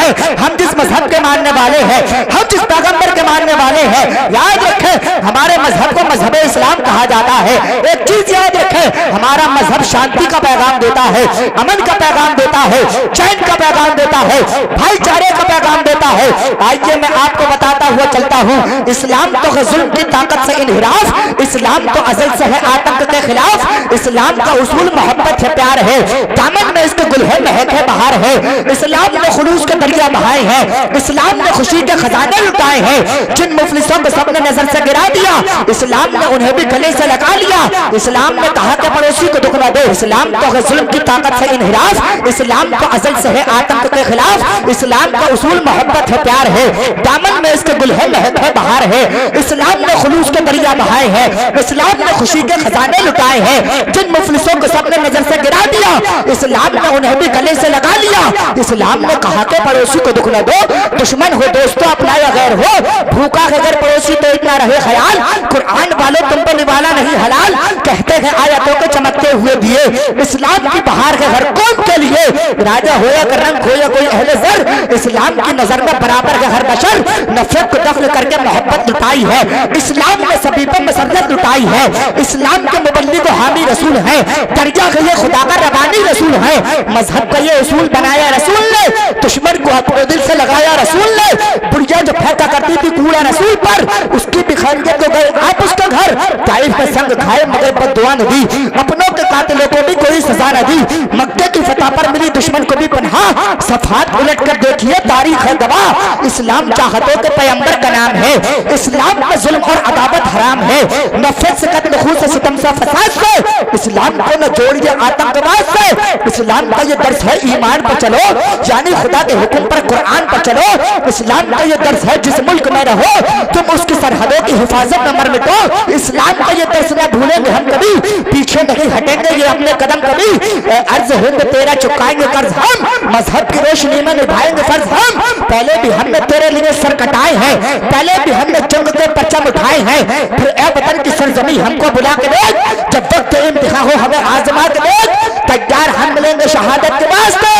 रखें हम जिस मजहब के मानने वाले हैं, हम जिस पैगंबर के मानने वाले हैं, याद रखें हमारे मजहब को मजहब इस्लाम कहा जाता है। एक चीज याद रखें, हमारा मजहब शांति का पैगाम देता है, अमन का पैगाम देता है, चैन का पैगाम देता है, भाईचारे का पैगाम देता है। आइए मैं आपको बताता हुआ चलता हूँ, इस्लाम तो जुल्म की ताकत से इन्हिराफ, इस्लाम तो अज़ल से है आतंक के खिलाफ, इस्लाम का उसूल मोहब्बत है, प्यार है, दामन में इसके गुल है, महक है, बहार है। इस्लाम ने खुलूस के दरिया बहाए हैं, इस्लाम ने खुशी के खजाने लुटाए हैं। जिन मुफलिसों को सबने नजर से गिरा दिया, इस्लाम ने उन्हें भी गले से लगा लिया। इस्लाम ने कहा कि पड़ोसी को दुख न दो, इस्लाम तो जुल्म की ताकत से इन्हिराफ, इस्लाम तो अज़ल से है आतंक के खिलाफ, इस्लाम का उसूल मोहब्बत है, प्यार है, दामन में इसके गुल है, महक है, बहार है। इस्लाम ने खुलूस के दरिया बहाए हैं, इस्लाम ने खुशी के खजाने लुटाए हैं। जिन मुफलिसों को सबने नजर से गिरा दिया, इस्लाम ने उन्हें भी गले से लगा लिया। इस्लाम ने कहा कि पड़ोसी को दुख न दो, दुश्मन हो दोस्तों अपनाया गैर हो, भूखा है अगर पड़ोसी तो इतना रहे ख्याल, कुरान वालों तुम पर निवाला नहीं हलाल, कहते हैं आयतों के चमकते हुए दिए। इस्लाम की बहार है हर कौम के लिए, राजा हो या रंग हो या कोई अहले ज़र, इस्लाम की नजर में बराबर है हर बशर। नफरत को दफन करके मोहब्बत लुटाई है, इस्लाम ने सभी पर मसरत लुटाई है। इस्लाम के मुबल्लिग हामी रसूल है, दर्जा के ये खुदा का रवानी रसूल है। मजहब का ये उसूल बनाया रसूल ने, दुश्मन को अपने दिल से लगाया रसूल ने। बुढ़िया जो फेंका करती थी कूड़ा रसूल पर, उसकी भी खैरियत तो गए आप उसका घर। ताइफ में संग खाए मगर बद्दुआ न दी, अपनों के कातिलों को भी कोई सजा न दी। मक्के की फतह पर मिली दुश्मन को भी पनाह, सफात उलट कर देखिए तारीख है गवाह। इस्लाम चाहतों के पैगंबर का नाम है, इस्लाम में जुल्म और अदावत हराम है। नफरत से कत्ल खून से सितम से फसाद से, इस्लाम को न जोड़िए आतंकवाद से। इस्लाम का ये दर्स है ईमान पर चलो, यानी खुदा के हुक्म पर कुरान पर चलो। इस्लाम का ये दर्स है जिस मुल्क में रहो तुम उसकी सरहदों की हिफाजत में मर मिटो। इस्लाम का ये दर्स न भूलेंगे हम कभी, पीछे नहीं हटेंगे ये अपने कदम कभी। अर्ज हिंद तेरा चुकाएंगे कर्ज हम, मजहब की रोशनी में निभाएंगे फर्ज हम। पहले भी हमने तेरे लिए सर कटाए हैं, पहले भी हमने जंग के परचम उठाए हैं। फिर ए वतन की सरजमी हमको बुला के देख, जब वक्त इम्तिहान हो हमें आजमा के देख। तैयार हम मिलेंगे शहादत के वास्ते,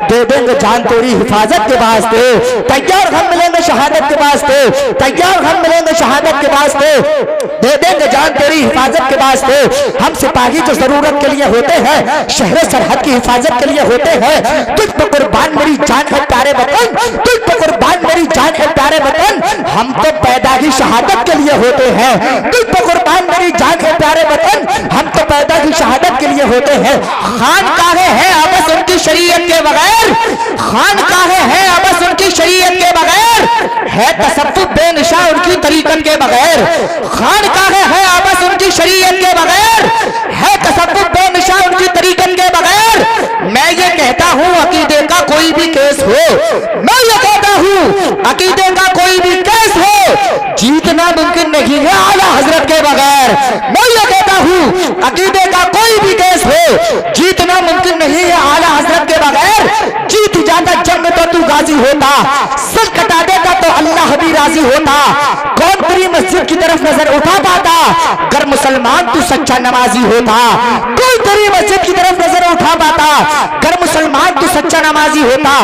दे देंगे जान तेरी हिफाजत के वास्ते। तैयार हम मिलेंगे शहादत के वास्ते, तैयार हम मिलेंगे शहादत के वास्ते, दे देंगे जान तेरी हिफाजत के वास्ते। हम सिपाही जो जरूरत के लिए होते हैं, शहर सरहद की हिफाजत के लिए होते हैं। तुझ पर कुर्बान मेरी जान है प्यारे वतन, तुझ पर कुर्बान मेरी जान है प्यारे वतन। हम तो पैदा ही शहादत के लिए होते हैं, तुझ पर कुर्बान मेरी जान है प्यारे वतन। हम तो पैदा ही शहादत के लिए होते हैं। खान काहे हैं आपस उनकी शरीयत के बगैर, खान काहे हैं आपस उनकी शरीयत के बगैर, है तसव्वुफ बेनिशा उनकी तरीकत के बगैर। खान काहे हैं आपस उनकी शरीयत के बगैर, है तसव्वुफ बेनिशा उनकी तरीकत के बगैर। मैं ये कहता हूँ अकीदे का कोई भी केस हो, मैं ये कहता हूँ अकीदे का कोई भी केस हो, जीतना मुमकिन नहीं है आला हजरत के बगैर। मैं ये कहता हूँ अकीदे का कोई भी केस हो, जीतना मुमकिन नहीं है आला हजरत के बगैर। जीत जाता जंग तो तू गाजी होता, सर कटा देता तो अल्लाह भी राजी होता। कौन तेरी मस्जिद की तरफ नजर उठा पाता, अगर मुसलमान तू सच्चा नमाजी होता। कोई तेरी मस्जिद की तरफ नजर उठा पाता, अगर मुसलमान तू सच्चा नमाजी होता।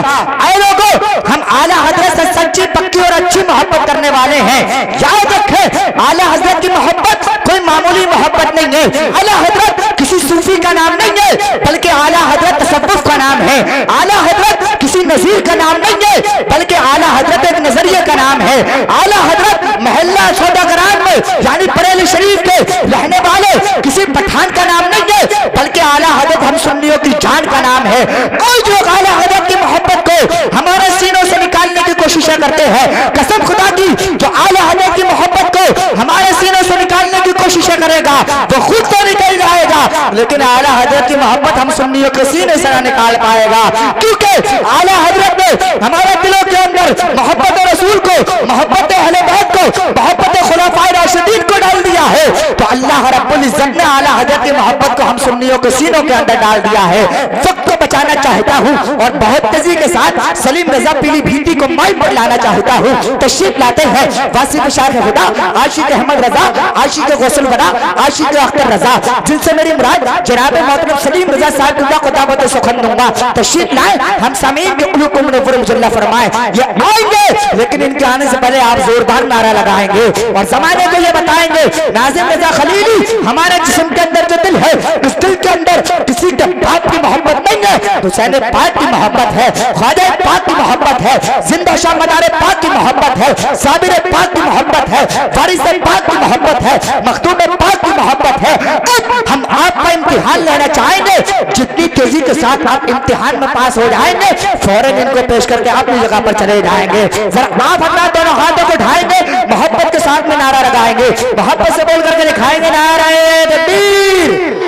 ऐ लोगों, हम आला हजरत से सच्ची पक्की और अच्छी मोहब्बत करने वाले हैं। याद रखें आला हजरत की मोहब्बत कोई मामूली मोहब्बत नहीं है। आला हजरत किसी सूफी का नाम नहीं है, बल्कि आला हजरत तसव्वुफ का नाम है। आला हजरत किसी नजीर का नाम नहीं है, बल्कि आला हजरत एक नजरिए का नाम है। आला हजरत महल्ला सौदागरान में यानी बरेली शरीफ के रहने वाले किसी पठान का नाम नहीं है, बल्कि आला हजरत हम सुन्नियों की जान का नाम है। कोई जो आला हजरत की मोहब्बत को हमारे सीनों से निकालने की कोशिशें करते हैं, कसम खुदा की जो आला हजरत की मोहब्बत को हमारे सीनों से निकालने की कोशिशें करेगा वो खुद तो निकल जाएगा, लेकिन आला हजरत की मोहब्बत हम सुन्नियों के सीने से ना निकाल पाएगा। क्योंकि आला हजरत ने हमारे दिलों के अंदर मोहब्बत रसूल को, मोहब्बत अहले बैत को, मोहब्बत खुलाफाए राशिदीन को डाल दिया है। तो अल्लाह अल्लाह रब्बुल इज्जत ने आला हजरत की मोहब्बत को हम सुन्नियों के सीनों के अंदर डाल दिया है। वक्त को बचाना चाहता हूँ और बहुत तेजी के साथ सलीम रजा पीलीभीती को माइक पर लाना चाहता हूँ। तशरीफ लाते हैं वासिफ शाह खुदा आशिक अहमद रजा, आशिक गौसल बना, आशिक अख्तर रजा, जिनसे मेरी मुराद जनाब मोहतरम सलीम रजा साहब को दावत सुखन दूंगा। तशरीफ लाए, हम समीर के कुल्लू को मुनव्वर मुजल्ला फरमाए। ये आएंगे लेकिन इनके आने से पहले आप जोरदार नारा लगाएंगे और जमाने को ये बताएंगे नाज़िम रजा खलीली हमारे जिस्म के अंदर जो दिल है उस दिल के अंदर किसी के बाप की मोहब्बत नहीं है, हुसैन पाक की मोहब्बत है, ख्वाजा पाक की मोहब्बत है, जिंदा शाह मदार पाक की मोहब्बत है, साबिर पाक की मोहब्बत है, वारिस पाक की मोहब्बत है, मखदूम पाक की मोहब्बत है। अब हम आपका इम्तिहान लेना चाहेंगे, जितनी तेजी के साथ आप इम्तिहान में पास हो जाएंगे फौरन इनको पेश करके अपनी जगह पर चले जाएंगे। जरा आप अपना दोनों हाथों को उठाएंगे, मोहब्बत के साथ में नारा लगाएंगे, मोहब्बत से बोल करके दिखाएंगे नाराए तकबीर।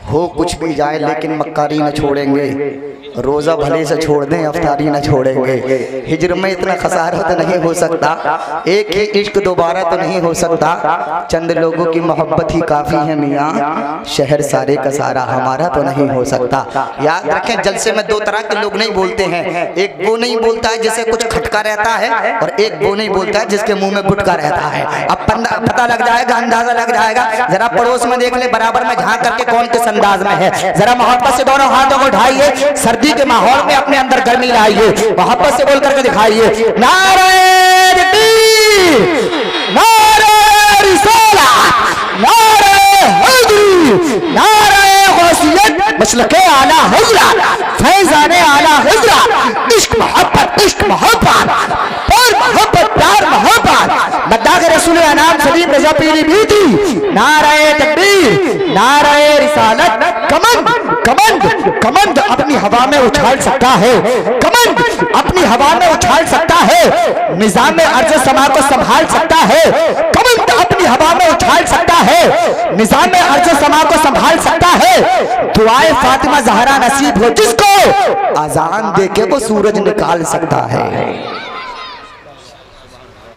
हो कुछ भी जाए लेकिन मक्कारी न छोड़ेंगे, रोज़ा भले से छोड़ दें अफ्तारी न छोड़ेंगे। हिजर में इतना खसारा तो नहीं हो सकता, एक ही इश्क दोबारा तो नहीं हो सकता, चंद लोगों की मोहब्बत ही काफ़ी है मियाँ, शहर सारे का सारा हमारा तो नहीं हो सकता। याद रखें जलसे में दो तरह के लोग नहीं बोलते हैं, एक वो नहीं बोलता है जिसे कुछ खटका रहता है और एक वो नहीं बोलता है जिसके मुँह में गुटका रहता है। अब पता लग जाएगा, अंदाजा लग जाएगा। जरा पड़ोस में देख ले बराबर में झाँक करके कौन किस अंदाज में है। जरा मोहब्बत से दोनों हाथों को उठाइए, सर्दी के माहौल में अपने अंदर गर्मी लाइए, मोहब्बत से बोल करके दिखाइए नारे तकबीर, नारे रिसालत, नारे हैदरी, नारे गौसियत, मसलके आला हज़रत, फैज़ाने आला हज़रत, इश्क मोहब्बत, इश्क मोहब्बत, प्यार मोहब्बत, प्यार मोहब्बत, मद्दाह रसूल अनाम सलीम रजा पीलीभीती, नारे तकबीर, नारे रिसालत। कमंद कमंद कमंद अपनी हवा में उछाल सकता है, कमंद अपनी हवा में उछाल सकता है, निजाम अर्ज़ समा को संभाल सकता है, कमंद अपनी हवा में उछाल सकता है, निजाम अर्ज़ समा को संभाल सकता है। दुआए फातिमा ज़हरा नसीब हो जिसको, अजान देके वो सूरज निकाल सकता है।